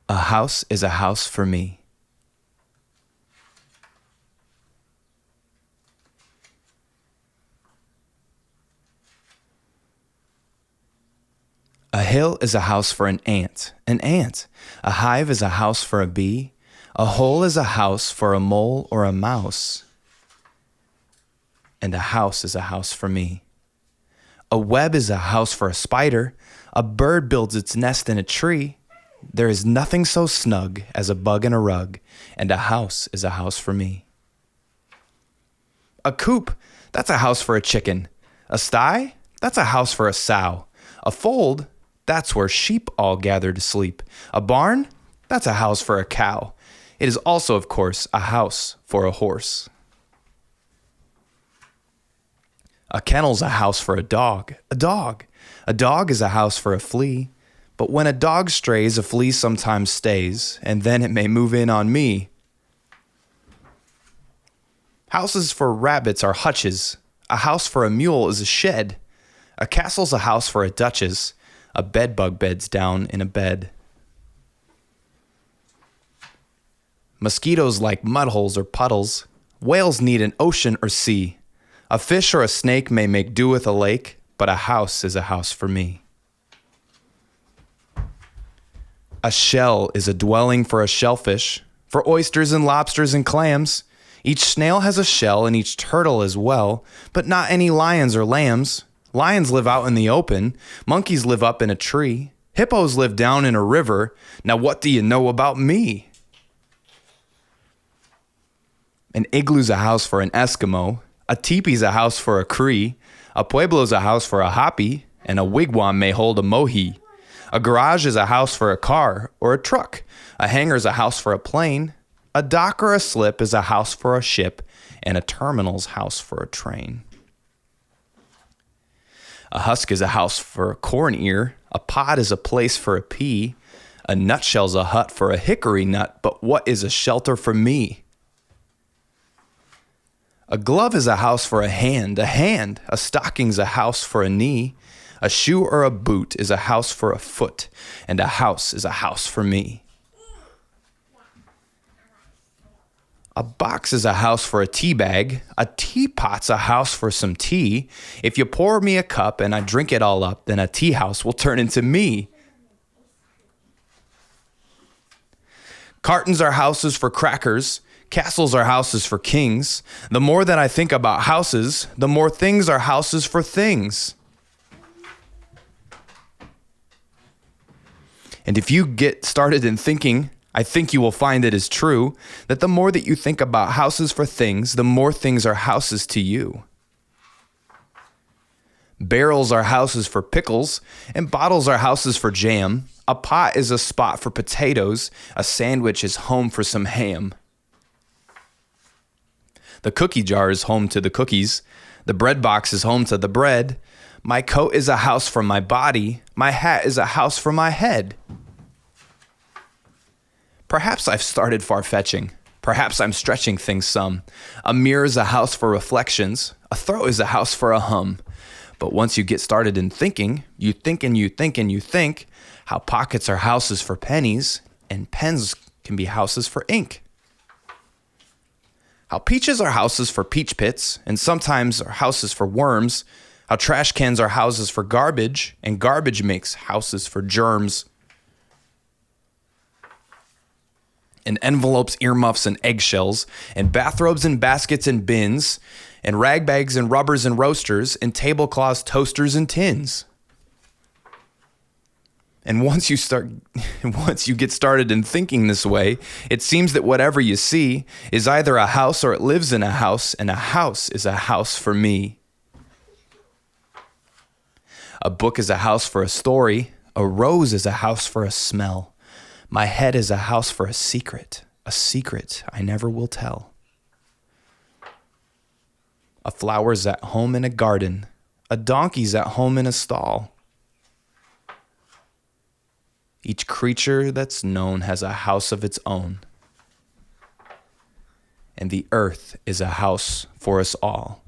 A house is a house for me. A hill is a house for an ant. An ant. A hive is a house for a bee. A hole is a house for a mole or a mouse. And a house is a house for me. A web is a house for a spider. A bird builds its nest in a tree. There is nothing so snug as a bug in a rug, and a house is a house for me. A coop, that's a house for a chicken. A sty, that's a house for a sow. A fold, that's where sheep all gather to sleep. A barn, that's a house for a cow. It is also, of course, a house for a horse. A kennel's a house for a dog. A dog. A dog is a house for a flea. But when a dog strays, a flea sometimes stays, and then it may move in on me. Houses for rabbits are hutches. A house for a mule is a shed. A castle's a house for a duchess. A bedbug beds down in a bed. Mosquitoes like mudholes or puddles. Whales need an ocean or sea. A fish or a snake may make do with a lake, but a house is a house for me. A shell is a dwelling for a shellfish, for oysters and lobsters and clams. Each snail has a shell and each turtle as well, but not any lions or lambs. Lions live out in the open. Monkeys live up in a tree. Hippos live down in a river. Now what do you know about me? An igloo's a house for an Eskimo. A teepee's a house for a Cree. A pueblo's a house for a Hopi. And a wigwam may hold a Mohi. A garage is a house for a car or a truck. A hangar's a house for a plane. A dock or a slip is a house for a ship. And a terminal's house for a train. A husk is a house for a corn ear. A pod is a place for a pea. A nutshell's a hut for a hickory nut. But what is a shelter for me? A glove is a house for a hand. A stocking's a house for a knee. A shoe or a boot is a house for a foot, and a house is a house for me. A box is a house for a tea bag. A teapot's a house for some tea. If you pour me a cup and I drink it all up, then a tea house will turn into me. Cartons are houses for crackers. Castles are houses for kings. The more that I think about houses, the more things are houses for things. And if you get started in thinking, I think you will find it is true, that the more that you think about houses for things, the more things are houses to you. Barrels are houses for pickles, and bottles are houses for jam. A pot is a spot for potatoes. A sandwich is home for some ham. The cookie jar is home to the cookies. The bread box is home to the bread. My coat is a house for my body. My hat is a house for my head. Perhaps I've started far-fetching. Perhaps I'm stretching things some. A mirror is a house for reflections. A throat is a house for a hum. But once you get started in thinking, you think and you think and you think how pockets are houses for pennies and pens can be houses for ink. How peaches are houses for peach pits and sometimes are houses for worms. How trash cans are houses for garbage, and garbage makes houses for germs. And envelopes, earmuffs, and eggshells, and bathrobes and baskets and bins, and rag bags and rubbers and roasters, and tablecloths, toasters, and tins. And once you get started in thinking this way, it seems that whatever you see is either a house or it lives in a house, and a house is a house for me. A book is a house for a story. A rose is a house for a smell. My head is a house for a secret I never will tell. A flower's at home in a garden. A donkey's at home in a stall. Each creature that's known has a house of its own. And the earth is a house for us all.